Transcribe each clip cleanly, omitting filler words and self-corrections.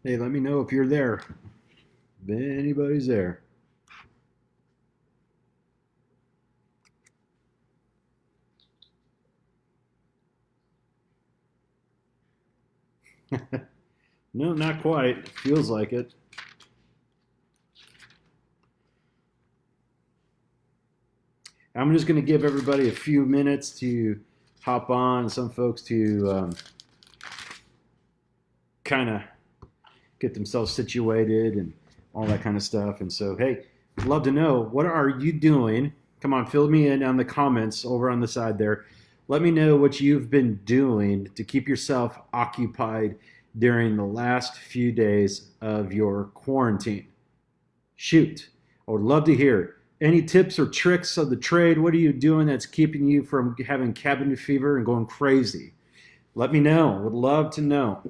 Hey, let me know if you're there. If anybody's there. No, not quite. Feels like it. I'm just going to give everybody a few minutes to hop on. Some folks to kind of get themselves situated and all that kind of stuff. And so, hey, I'd love to know, what are you doing? Come on, fill me in on the comments over on the side there. Let me know what you've been doing to keep yourself occupied during the last few days of your quarantine. Shoot, I would love to hear. Any tips or tricks of the trade? What are you doing that's keeping you from having cabin fever and going crazy? Let me know. Would love to know.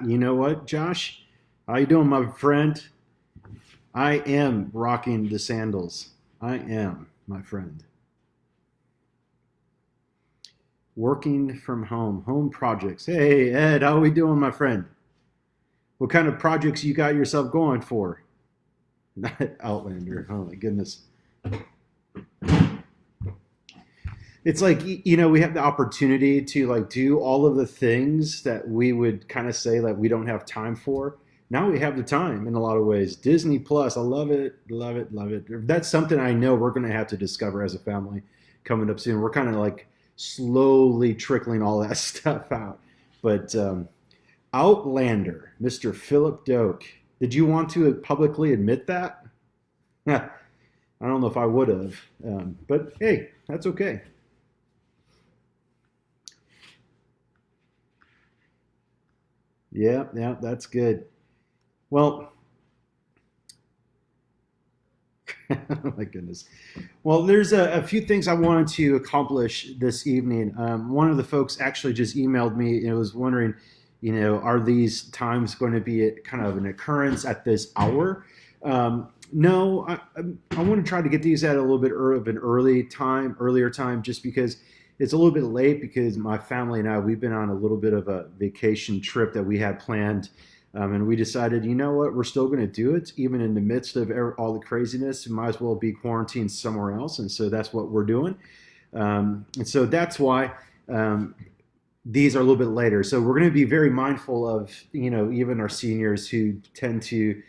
You know what, Josh? How you doing, my friend? I am rocking the sandals. I am, my friend. Working from home projects. Hey, Ed, how are we doing, my friend? What kind of projects you got yourself going for? Outlander. Oh my goodness. It's like, we have the opportunity to like do all of the things that we would kind of say like we don't have time for. Now we have the time in a lot of ways. Disney Plus, I love it, love it, love it. That's something I know we're going to have to discover as a family coming up soon. We're kind of like slowly trickling all that stuff out. But Outlander, Mr. Philip Doak, did you want to publicly admit that? I don't know if I would have, but hey, that's okay. Yeah, yeah, that's good. Well, oh my goodness. Well, there's a few things I wanted to accomplish this evening. One of the folks actually just emailed me and was wondering, are these times going to be kind of an occurrence at this hour? No, I want to try to get these at a little bit of an earlier time, just because it's a little bit late because my family and I, we've been on a little bit of a vacation trip that we had planned. And we decided, you know what, we're still going to do it, even in the midst of all the craziness. We might as well be quarantined somewhere else. And so that's what we're doing. And so that's why these are a little bit later. So we're going to be very mindful of, even our seniors who tend to,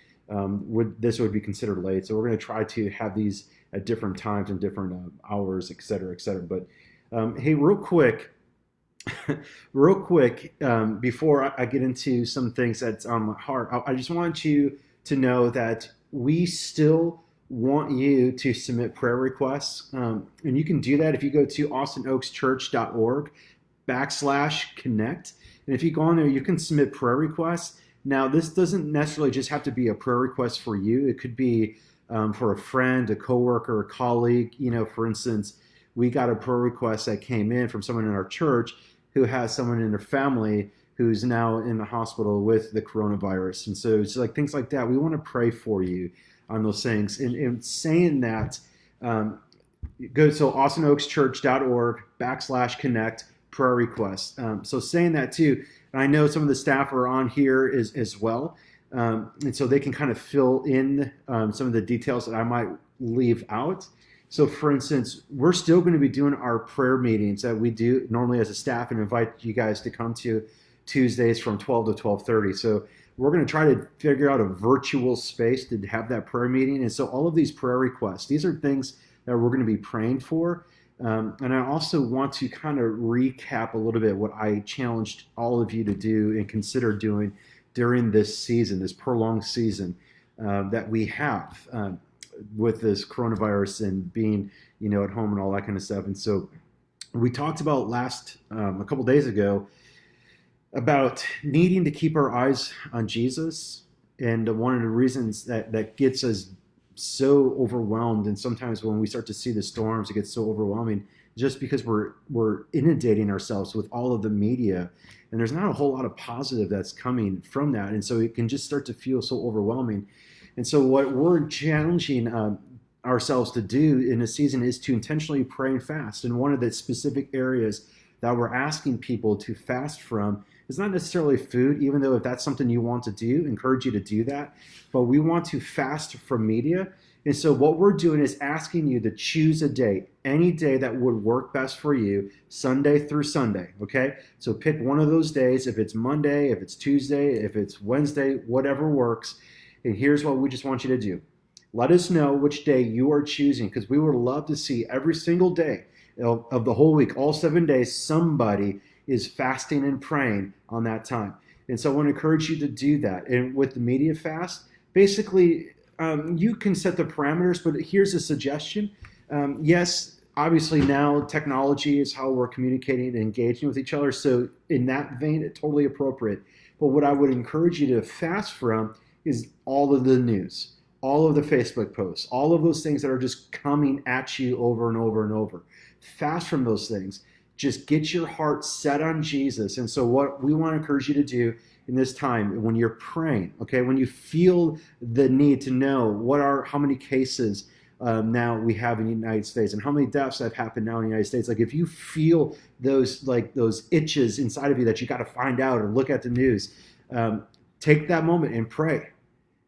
this would be considered late. So we're going to try to have these at different times and different hours, et cetera, et cetera. But hey, real quick, before I get into some things that's on my heart, I just want you to know that we still want you to submit prayer requests. And you can do that if you go to austinoakschurch.org/connect. And if you go on there, you can submit prayer requests. Now, this doesn't necessarily just have to be a prayer request for you. It could be for a friend, a coworker, a colleague. For instance, we got a prayer request that came in from someone in our church who has someone in their family who's now in the hospital with the coronavirus. And so it's like things like that. We want to pray for you on those things. And saying that, go to austinoakschurch.org/connect prayer requests. So saying that too, and I know some of the staff are on here as well. And so they can kind of fill in some of the details that I might leave out. So for instance, we're still going to be doing our prayer meetings that we do normally as a staff and invite you guys to come to Tuesdays from 12 to 12:30. So we're going to try to figure out a virtual space to have that prayer meeting. And so all of these prayer requests, these are things that we're going to be praying for. And I also want to kind of recap a little bit what I challenged all of you to do and consider doing during this season, this prolonged season that we have. With this coronavirus and being, at home and all that kind of stuff. And so we talked about a couple days ago about needing to keep our eyes on Jesus. And one of the reasons that gets us so overwhelmed, and sometimes when we start to see the storms, it gets so overwhelming, just because we're inundating ourselves with all of the media, and there's not a whole lot of positive that's coming from that, and so it can just start to feel so overwhelming. And so what we're challenging ourselves to do in a season is to intentionally pray and fast. And one of the specific areas that we're asking people to fast from is not necessarily food, even though if that's something you want to do, encourage you to do that. But we want to fast from media. And so what we're doing is asking you to choose a day, any day that would work best for you, Sunday through Sunday, okay? So pick one of those days, if it's Monday, if it's Tuesday, if it's Wednesday, whatever works. And here's what we just want you to do. Let us know which day you are choosing, because we would love to see every single day of the whole week, all 7 days, somebody is fasting and praying on that time. And so I want to encourage you to do that. And with the media fast, basically, you can set the parameters, but here's a suggestion. Yes, obviously now technology is how we're communicating and engaging with each other. So in that vein, it's totally appropriate. But what I would encourage you to fast from is all of the news, all of the Facebook posts, all of those things that are just coming at you over and over and over. Fast from those things. Just get your heart set on Jesus. And so what we want to encourage you to do in this time, when you're praying, okay, when you feel the need to know how many cases now we have in the United States and how many deaths have happened now in the United States. Like if you feel those itches inside of you that you got to find out or look at the news, take that moment and pray.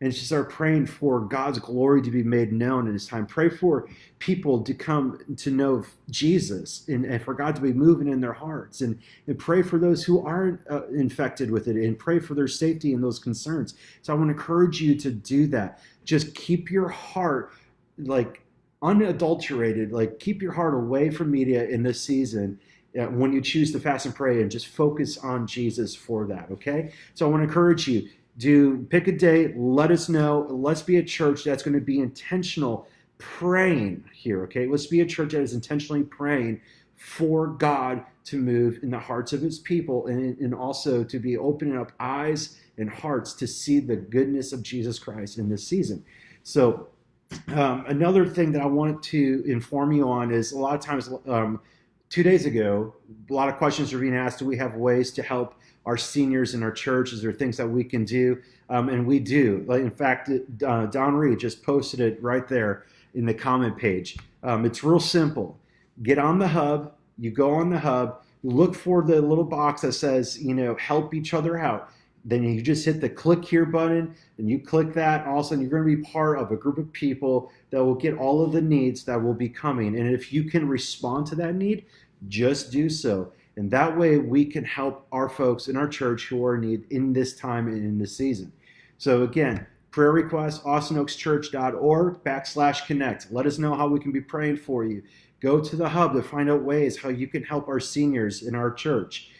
And just start praying for God's glory to be made known in this time. Pray for people to come to know Jesus and for God to be moving in their hearts. And pray for those who aren't infected with it and pray for their safety and those concerns. So I want to encourage you to do that. Just keep your heart unadulterated. Keep your heart away from media in this season when you choose to fast and pray, and just focus on Jesus for that, okay? So I want to encourage you. Pick a day, let us know. Let's be a church that's going to be intentional praying here, okay? Let's be a church that is intentionally praying for God to move in the hearts of his people, and also to be opening up eyes and hearts to see the goodness of Jesus Christ in this season. So another thing that I want to inform you on is a lot of times, 2 days ago, a lot of questions are being asked. Do we have ways to help our seniors in our church? Is there things that we can do? And we do. In fact, Don Reed just posted it right there in the comment page. It's real simple. Get on the hub. You go on the hub. Look for the little box that says, help each other out. Then you just hit the click here button, and you click that. All of a sudden, you're going to be part of a group of people that will get all of the needs that will be coming. And if you can respond to that need, just do so. And that way we can help our folks in our church who are in need in this time and in this season. So again, prayer request, austinoakschurch.org/connect. Let us know how we can be praying for you. Go to the hub to find out ways how you can help our seniors in our church.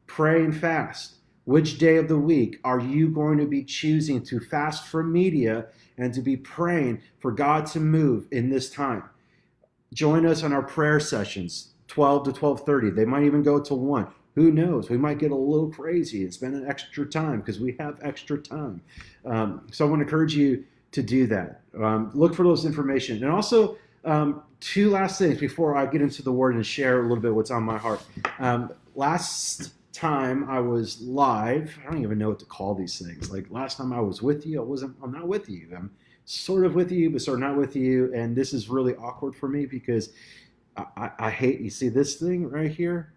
Pray and fast. Which day of the week are you going to be choosing to fast from media and to be praying for God to move in this time? Join us on our prayer sessions. 12 to 12:30. They might even go to 1. Who knows? We might get a little crazy and spend an extra time because we have extra time. So I want to encourage you to do that. Look for those information. And also, 2 last things before I get into the word and share a little bit what's on my heart. Last time I was live, I don't even know what to call these things. Like last time I was with you, I'm not with you. I'm sort of with you, but sort of not with you. And this is really awkward for me because I hate, you see this thing right here?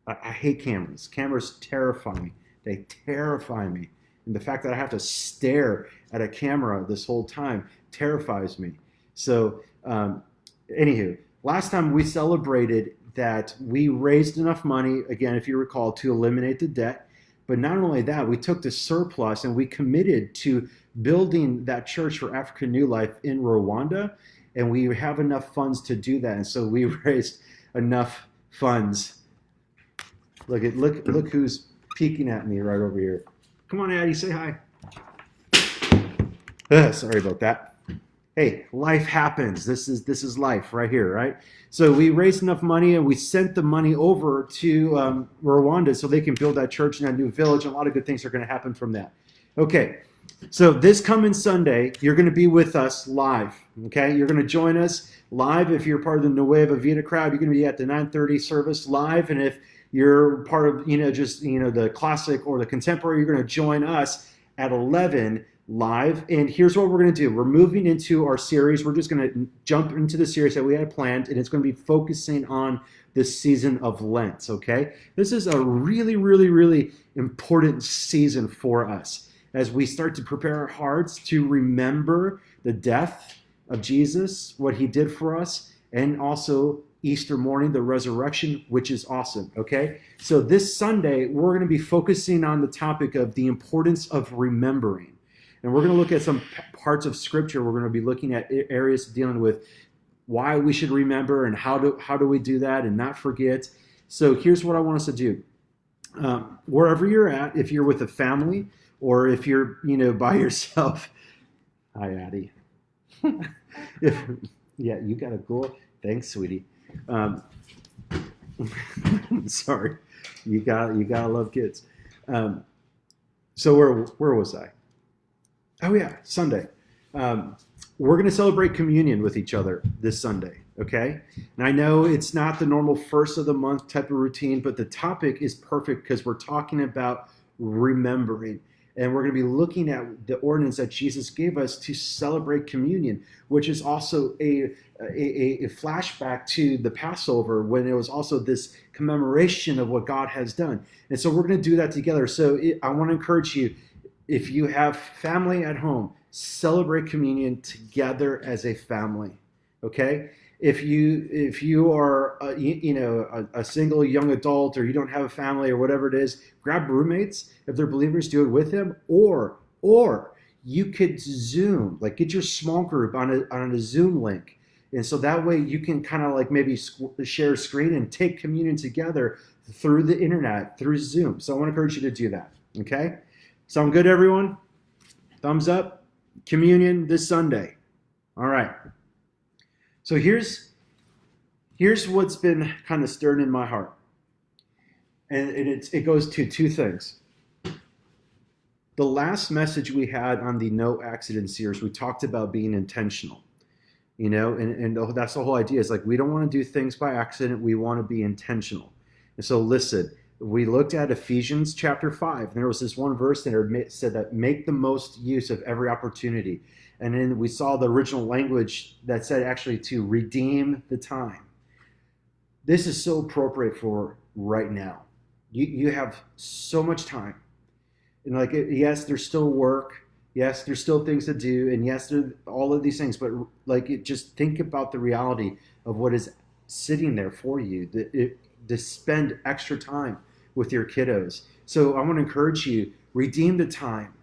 I hate cameras. Cameras terrify me. They terrify me. And the fact that I have to stare at a camera this whole time terrifies me. So, anywho, last time we celebrated that we raised enough money, again, if you recall, to eliminate the debt. But not only that, we took the surplus and we committed to building that church for African New Life in Rwanda. And we have enough funds to do that. And so we raised enough funds. Look who's peeking at me right over here. Come on, Addie, say hi. Sorry about that. Hey, life happens. This is life right here, right? So we raised enough money and we sent the money over to Rwanda so they can build that church in that new village. And a lot of good things are going to happen from that. Okay. So this coming Sunday, you're going to be with us live, Okay, you're going to join us live. If you're part of the Nueva Vida crowd, you're going to be at the 9:30 service live. And if you're part of, just, the classic or the contemporary, you're going to join us at 11 live. And here's what we're going to do. We're moving into our series. We're just going to jump into the series that we had planned, and it's going to be focusing on this season of Lent, okay? This is a really, really, really important season for us as we start to prepare our hearts to remember the death of Jesus, what he did for us, and also Easter morning, the resurrection, which is awesome, okay? So this Sunday, we're going to be focusing on the topic of the importance of remembering. And we're going to look at some parts of Scripture. We're going to be looking at areas dealing with why we should remember and how do we do that and not forget. So here's what I want us to do. Wherever you're at, if you're with a family or if you're, by yourself. Hi, Addie. Yeah, you got to go. Thanks, sweetie. Sorry, you gotta love kids. So where was I? Oh yeah, Sunday. We're going to celebrate communion with each other this Sunday, okay? And I know it's not the normal first of the month type of routine, but the topic is perfect because we're talking about remembering. And we're going to be looking at the ordinance that Jesus gave us to celebrate communion, which is also a flashback to the Passover when it was also this commemoration of what God has done. And so we're going to do that together. So I want to encourage you, if you have family at home, celebrate communion together as a family, okay? If you are a single young adult, or you don't have a family or whatever it is, grab roommates. If they're believers, do it with them, or you could Zoom, like get your small group on a Zoom link, and so that way you can kind of like maybe share a screen and take communion together through the internet, through Zoom. So I want to encourage you to do that. Okay, sound good, everyone? Thumbs up. Communion this Sunday. All right. So here's what's been kind of stirred in my heart. And it goes to two things. The last message we had on the No Accident series, we talked about being intentional. And that's the whole idea. Is like we don't want to do things by accident. We want to be intentional. And so listen, we looked at Ephesians chapter 5, and there was this one verse that said that make the most use of every opportunity. And then we saw the original language that said actually to redeem the time. This is so appropriate for right now. You have so much time. And like, yes, there's still work. Yes, there's still things to do. And yes, there's all of these things. But like, just think about the reality of what is sitting there for you, to spend extra time with your kiddos. So I want to encourage you, redeem the time,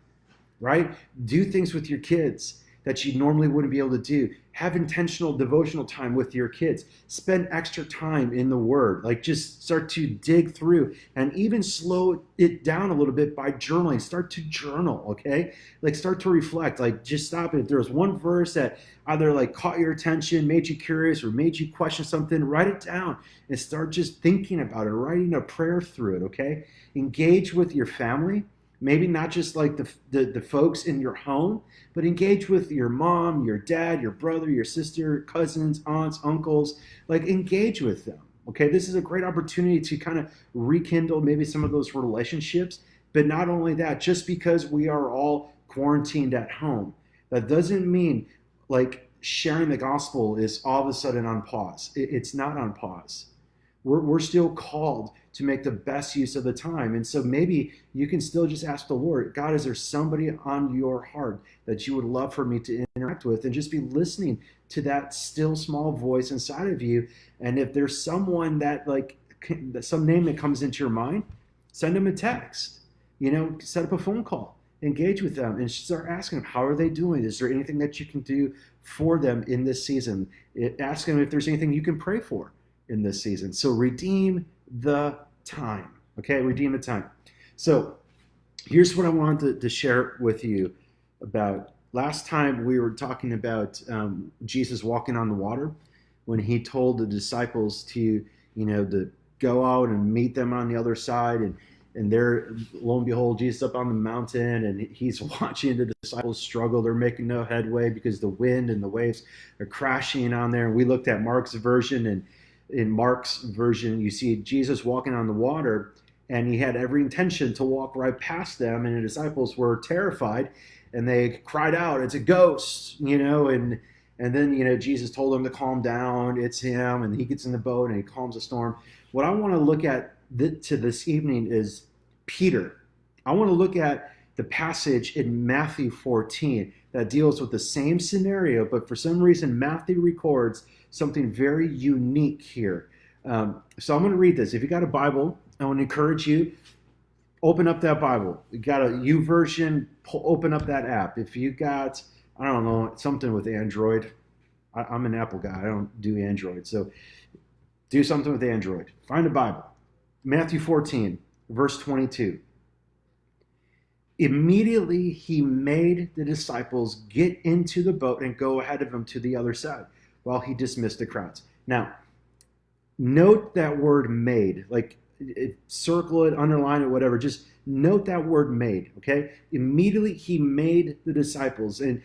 right? Do things with your kids that you normally wouldn't be able to do. Have intentional devotional time with your kids. Spend extra time in the Word. Like just start to dig through and even slow it down a little bit by journaling. Start to journal, okay? Like start to reflect. Like just stop it. If there was one verse that either like caught your attention, made you curious, or made you question something, write it down and start just thinking about it, writing a prayer through it, okay? Engage with your family. Maybe not just like the folks in your home, but engage with your mom, your dad, your brother, your sister, cousins, aunts, uncles. Like engage with them. Okay, this is a great opportunity to kind of rekindle maybe some of those relationships. But not only that, just because we are all quarantined at home, that doesn't mean like sharing the gospel is all of a sudden on pause. It's not on pause. We're still called to make the best use of the time. And so maybe you can still just ask the Lord, God, is there somebody on your heart that you would love for me to interact with? And just be listening to that still small voice inside of you. And if there's someone that like, some name that comes into your mind, send them a text, set up a phone call, engage with them and start asking them, how are they doing? Is there anything that you can do for them in this season? Ask them if there's anything you can pray for in this season. So redeem the time. Okay, redeem the time. So here's what I wanted to share with you about. Last time we were talking about Jesus walking on the water when he told the disciples to, to go out and meet them on the other side. and there, lo and behold, Jesus up on the mountain, and he's watching the disciples struggle. They're making no headway because the wind and the waves are crashing on there. And we looked at Mark's version, and in Mark's version, you see Jesus walking on the water, and he had every intention to walk right past them, and the disciples were terrified, and they cried out, "It's a ghost!" And then Jesus told them to calm down. It's him, and he gets in the boat and he calms the storm. What I want to look at to this evening is Peter. I want to look at the passage in Matthew 14 that deals with the same scenario, but for some reason Matthew records something very unique here. So I'm going to read this. If you got a Bible, I want to encourage you, open up that Bible. You got a YouVersion, open up that app. If you got, I don't know, something with Android, I'm an Apple guy. I don't do Android. So do something with Android. Find a Bible. Matthew 14, verse 22. Immediately he made the disciples get into the boat and go ahead of him to the other side while he dismissed the crowds. Now, note that word made, like circle it, underline it, whatever. Just note that word made, okay? Immediately he made the disciples, and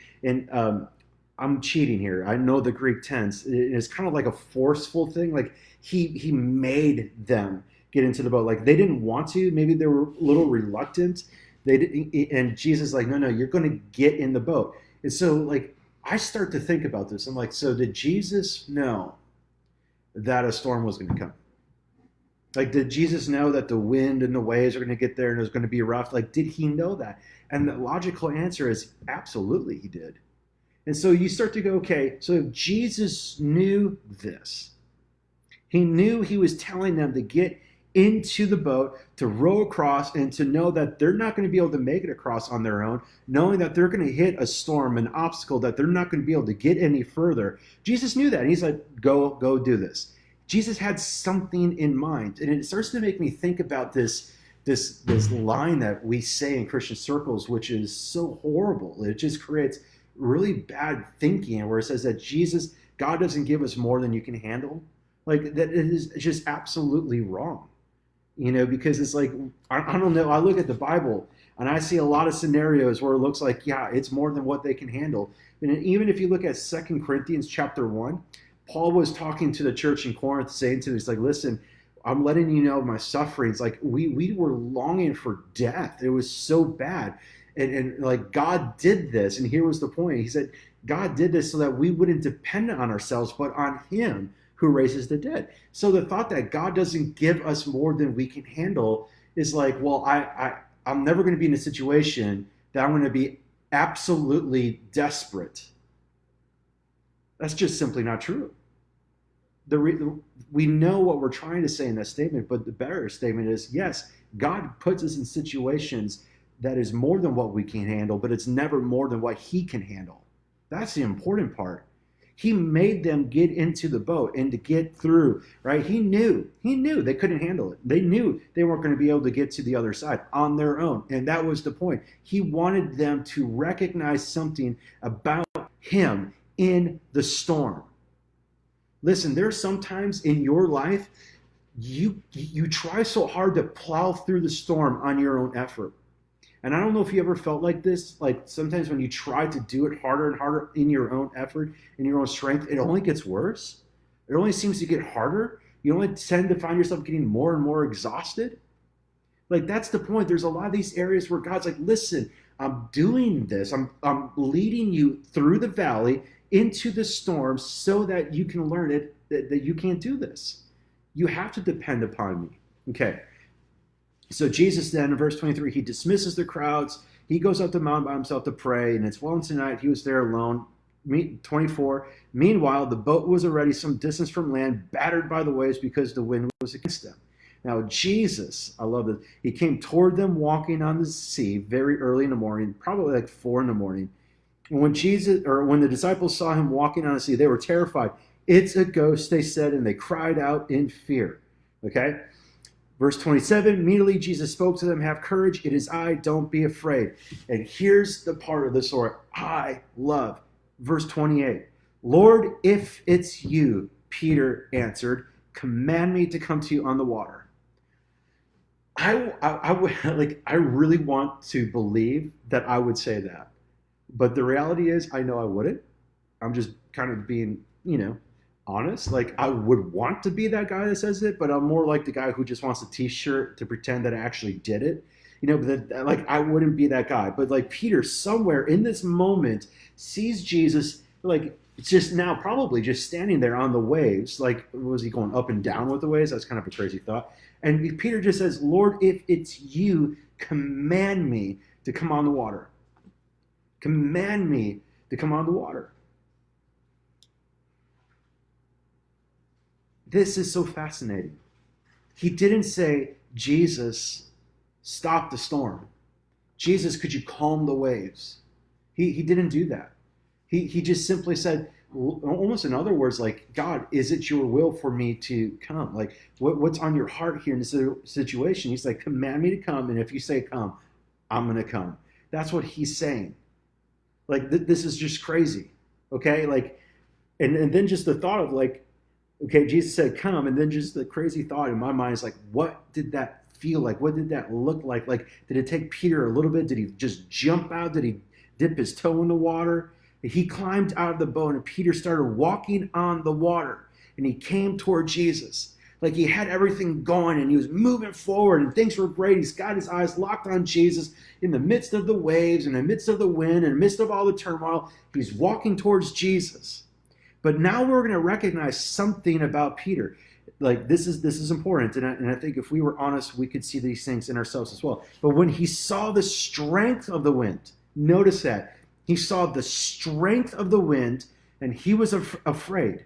I'm cheating here. I know the Greek tense. It's kind of like a forceful thing. Like he made them get into the boat. Like they didn't want to. Maybe they were a little reluctant. And Jesus like, no, you're going to get in the boat. And so like I start to think about this. I'm like, so did Jesus know that a storm was going to come? Like, did Jesus know that the wind and the waves are going to get there and it was going to be rough? Like, did he know that? And the logical answer is absolutely he did. And so you start to go, okay, so if Jesus knew this, he knew he was telling them to get into the boat, to row across, and to know that they're not going to be able to make it across on their own, knowing that they're going to hit a storm, an obstacle that they're not going to be able to get any further. Jesus knew that. And he's like, go do this. Jesus had something in mind. And it starts to make me think about this line that we say in Christian circles, which is so horrible. It just creates really bad thinking, where it says that God doesn't give us more than you can handle. Like that is just absolutely wrong. Because it's like, I don't know. I look at the Bible and I see a lot of scenarios where it looks like, yeah, it's more than what they can handle. And even if you look at 2 Corinthians chapter 1, Paul was talking to the church in Corinth, saying to them, he's like, listen, I'm letting you know my sufferings. Like we were longing for death. It was so bad. And like God did this. And here was the point. He said, God did this so that we wouldn't depend on ourselves, but on him who raises the dead. So the thought that God doesn't give us more than we can handle is like, well, I'm never going to be in a situation that I'm going to be absolutely desperate. That's just simply not true. We know what we're trying to say in that statement, but the better statement is, yes, God puts us in situations that is more than what we can handle, but it's never more than what he can handle. That's the important part. He made them get into the boat and to get through, right? He knew they couldn't handle it. They knew they weren't going to be able to get to the other side on their own. And that was the point. He wanted them to recognize something about him in the storm. Listen, there's sometimes in your life, you try so hard to plow through the storm on your own effort. And I don't know if you ever felt like this, like sometimes when you try to do it harder and harder in your own effort, in your own strength, it only gets worse. It only seems to get harder. You only tend to find yourself getting more and more exhausted. Like that's the point. There's a lot of these areas where God's like, listen, I'm doing this. I'm leading you through the valley into the storm so that you can learn it, that you can't do this. You have to depend upon me. Okay. So Jesus then, in verse 23, he dismisses the crowds. He goes up the mountain by himself to pray, and it's well into night. He was there alone. 24. Meanwhile, the boat was already some distance from land, battered by the waves because the wind was against them. Now Jesus, I love this, he came toward them walking on the sea very early in the morning, probably like 4 in the morning. And when the disciples saw him walking on the sea, they were terrified. It's a ghost, they said, and they cried out in fear. Okay? Verse 27, immediately Jesus spoke to them, have courage, it is I, don't be afraid. And here's the part of the story I love. Verse 28, Lord, if it's you, Peter answered, command me to come to you on the water. I would like I really want to believe that I would say that, but the reality is I know I wouldn't. I'm just kind of being, honest. Like I would want to be that guy that says it, but I'm more like the guy who just wants a T-shirt to pretend that I actually did it. But like I wouldn't be that guy. But like Peter, somewhere in this moment, sees Jesus like just now, probably just standing there on the waves. Like was he going up and down with the waves? That's kind of a crazy thought. And Peter just says, "Lord, if it's you, command me to come on the water. Command me to come on the water." This is so fascinating. He didn't say, Jesus, stop the storm. Jesus, could you calm the waves? He didn't do that. He just simply said, almost in other words, like, God, is it your will for me to come? Like, what's on your heart here in this situation? He's like, command me to come. And if you say come, I'm going to come. That's what he's saying. Like, this is just crazy. Okay. Like, and then just the thought of like, okay, Jesus said, come. And then just the crazy thought in my mind is like, what did that feel like? What did that look like? Like, did it take Peter a little bit? Did he just jump out? Did he dip his toe in the water? He climbed out of the boat and Peter started walking on the water and he came toward Jesus. Like he had everything going and he was moving forward and things were great. He's got his eyes locked on Jesus in the midst of the waves, in the midst of the wind, in the midst of all the turmoil. He's walking towards Jesus. But now we're going to recognize something about Peter. Like this is important, and I think if we were honest, we could see these things in ourselves as well. But when he saw the strength of the wind, notice that he saw the strength of the wind, and he was afraid.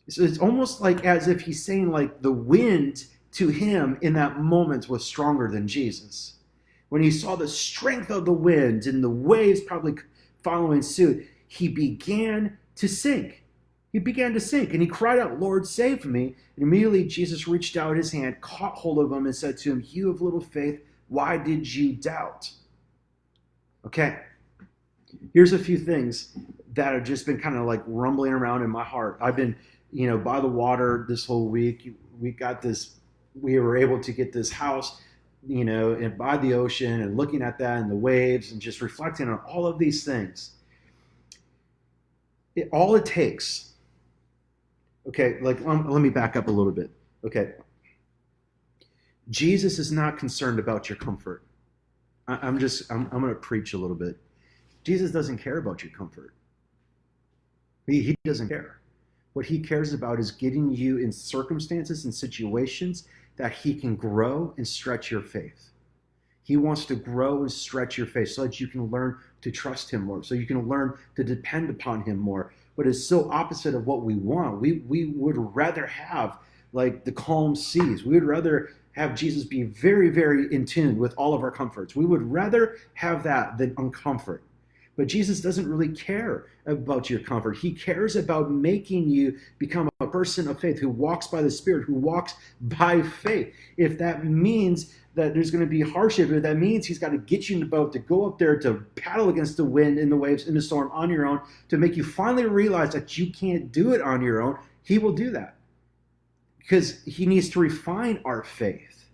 So it's almost like as if he's saying, like the wind to him in that moment was stronger than Jesus. When he saw the strength of the wind and the waves probably following suit, he began to sink. He began to sink and he cried out, Lord, save me. And immediately Jesus reached out his hand, caught hold of him and said to him, you of little faith, why did you doubt? Okay, here's a few things that have just been kind of like rumbling around in my heart. I've been, by the water this whole week. We were able to get this house, and by the ocean and looking at that and the waves and just reflecting on all of these things. All it takes, okay, like let me back up a little bit. Okay, Jesus is not concerned about your comfort. I'm going to preach a little bit. Jesus doesn't care about your comfort. He doesn't care. What he cares about is getting you in circumstances and situations that he can grow and stretch your faith. He wants to grow and stretch your faith so that you can learn to trust him more, so you can learn to depend upon him more. But it's so opposite of what we want. We would rather have like the calm seas. We would rather have Jesus be very, very in tune with all of our comforts. We would rather have that than uncomfort. But Jesus doesn't really care about your comfort. He cares about making you become a person of faith who walks by the Spirit, who walks by faith. If that means that there's going to be hardship, if that means he's got to get you in the boat to go up there to paddle against the wind and the waves in the storm on your own, to make you finally realize that you can't do it on your own, he will do that. Because he needs to refine our faith,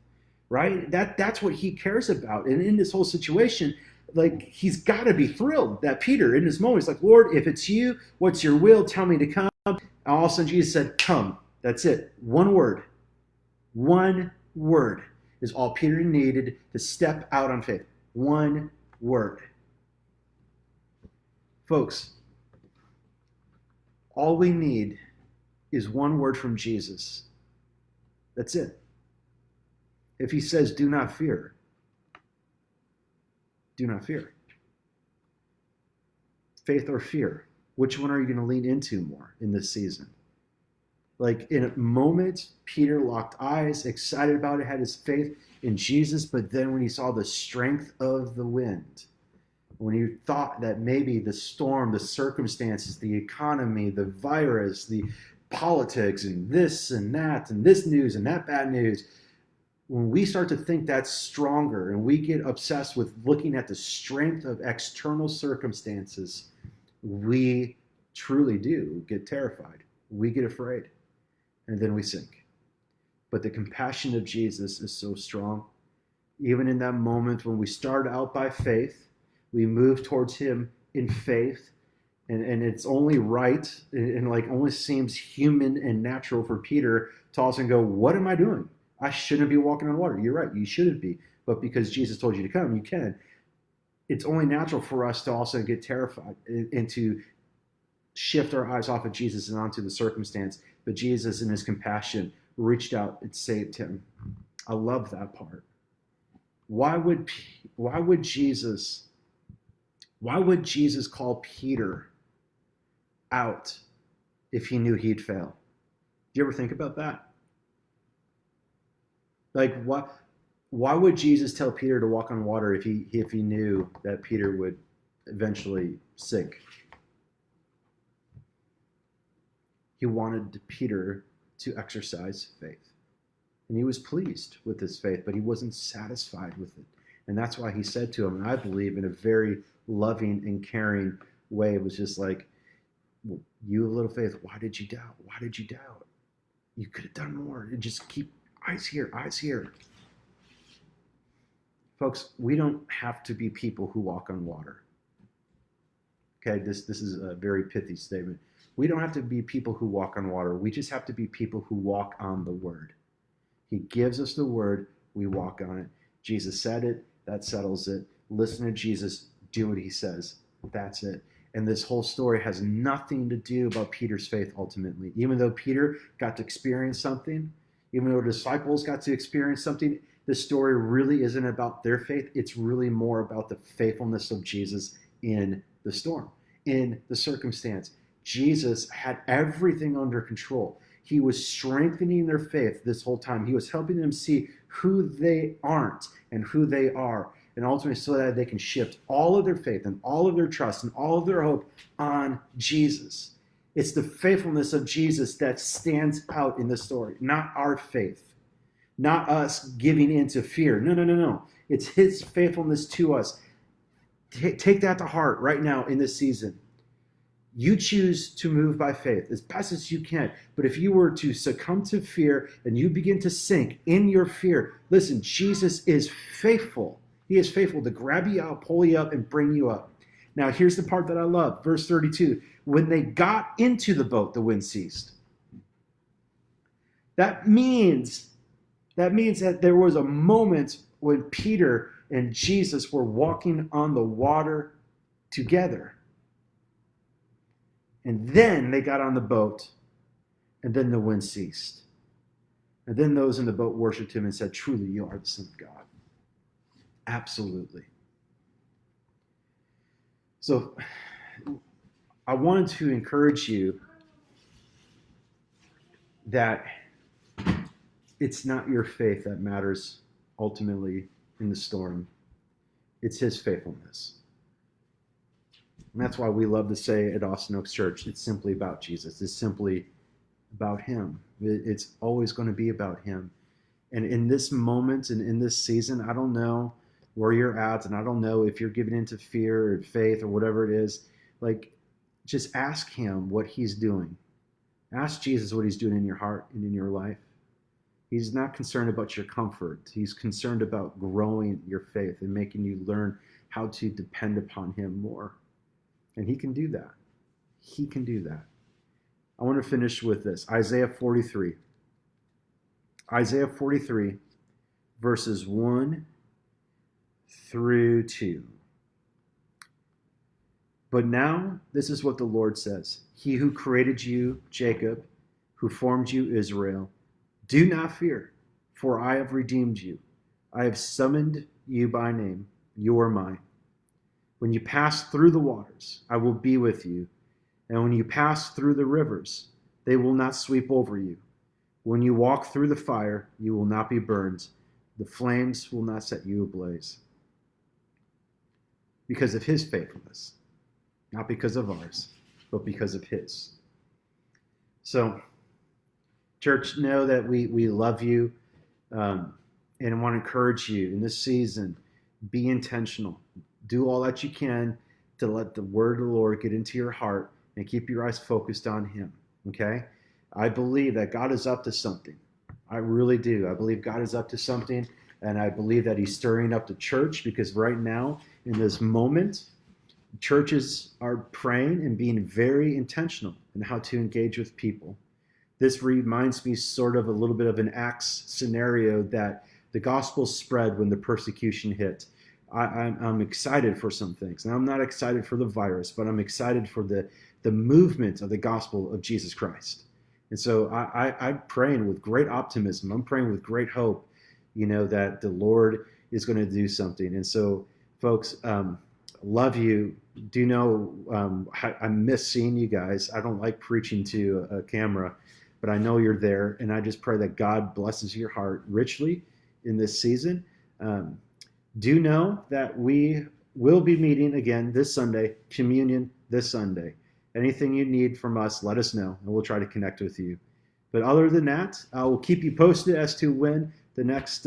right? That's what he cares about. And in this whole situation, like he's got to be thrilled that Peter in this moment, he's like, Lord, if it's you, what's your will? Tell me to come. And all of a sudden Jesus said, come. That's it. One word is all Peter needed to step out on faith. One word. Folks, all we need is one word from Jesus. That's it. If he says, do not fear, do not fear. Faith or fear? Which one are you going to lean into more in this season? Like in a moment, Peter locked eyes, excited about it, had his faith in Jesus, but then when he saw the strength of the wind, when he thought that maybe the storm, the circumstances, the economy, the virus, the politics, and this and that, and this news and that bad news, when we start to think that's stronger and we get obsessed with looking at the strength of external circumstances, we truly do get terrified. We get afraid, and then we sink. But the compassion of Jesus is so strong. Even in that moment when we start out by faith, we move towards him in faith, and it's only right and like only seems human and natural for Peter to also go, what am I doing? I shouldn't be walking on water. You're right, you shouldn't be. But because Jesus told you to come, you can. It's only natural for us to also get terrified and to shift our eyes off of Jesus and onto the circumstance. But Jesus, in his compassion, reached out and saved him. I love that part. Why would Jesus call Peter out if he knew he'd fail? Do you ever think about that? Like, why would Jesus tell Peter to walk on water if he knew that Peter would eventually sink? He wanted Peter to exercise faith. And he was pleased with his faith, but he wasn't satisfied with it. And that's why he said to him, and I believe in a very loving and caring way, it was just like, well, you have little faith, why did you doubt? Why did you doubt? You could have done more. And just keep eyes here, eyes here. Folks, we don't have to be people who walk on water. Okay, this is a very pithy statement. We don't have to be people who walk on water. We just have to be people who walk on the word. He gives us the word, we walk on it. Jesus said it, that settles it. Listen to Jesus, do what he says. That's it. And this whole story has nothing to do about Peter's faith ultimately. Even though Peter got to experience something, even though the disciples got to experience something, this story really isn't about their faith. It's really more about the faithfulness of Jesus in the storm, in the circumstance. Jesus had everything under control. He was strengthening their faith this whole time. He was helping them see who they aren't and who they are, and ultimately so that they can shift all of their faith and all of their trust and all of their hope on Jesus. It's the faithfulness of Jesus that stands out in the story, not our faith, not us giving into fear. No. It's his faithfulness to us. Take that to heart right now in this season. You choose to move by faith as best as you can. But if you were to succumb to fear and you begin to sink in your fear, listen, Jesus is faithful. He is faithful to grab you out, pull you up, and bring you up. Now, here's the part that I love. Verse 32. When they got into the boat, the wind ceased. That means that there was a moment when Peter and Jesus were walking on the water together. And then they got on the boat, and then the wind ceased. And then those in the boat worshiped him and said, truly, you are the Son of God. Absolutely. So I wanted to encourage you that it's not your faith that matters ultimately in the storm. It's his faithfulness. And that's why we love to say at Austin Oaks Church, it's simply about Jesus. It's simply about him. It's always going to be about him. And in this moment and in this season, I don't know where you're at, and I don't know if you're giving into fear or faith or whatever it is. Like, just ask him what he's doing. Ask Jesus what he's doing in your heart and in your life. He's not concerned about your comfort. He's concerned about growing your faith and making you learn how to depend upon him more. And he can do that. He can do that. I want to finish with this. Isaiah 43. Isaiah 43, verses 1 through 2. But now, this is what the Lord says. He who created you, Jacob, who formed you, Israel, do not fear, for I have redeemed you. I have summoned you by name. You are mine. When you pass through the waters, I will be with you. And when you pass through the rivers, they will not sweep over you. When you walk through the fire, you will not be burned. The flames will not set you ablaze. Because of his faithfulness, not because of ours, but because of his. So, church, know that we love you, and I want to encourage you in this season, be intentional. Do all that you can to let the word of the Lord get into your heart and keep your eyes focused on him, okay? I believe that God is up to something. I really do. I believe God is up to something, and I believe that He's stirring up the church because right now, in this moment, churches are praying and being very intentional in how to engage with people. This reminds me sort of a little bit of an Acts scenario that the gospel spread when the persecution hit. I'm excited for some things. And I'm not excited for the virus, but I'm excited for the movement of the gospel of Jesus Christ. And so I'm praying with great optimism. I'm praying with great hope, that the Lord is going to do something. And so, folks, love you. Do know I miss seeing you guys. I don't like preaching to a camera, but I know you're there. And I just pray that God blesses your heart richly in this season. Do know that we will be meeting again this Sunday, communion this Sunday. Anything you need from us, let us know, and we'll try to connect with you. But other than that, I will keep you posted as to when the next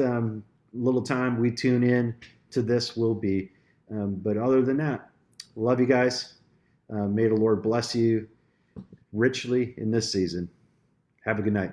little time we tune in to this will be. But other than that, love you guys. May the Lord bless you richly in this season. Have a good night.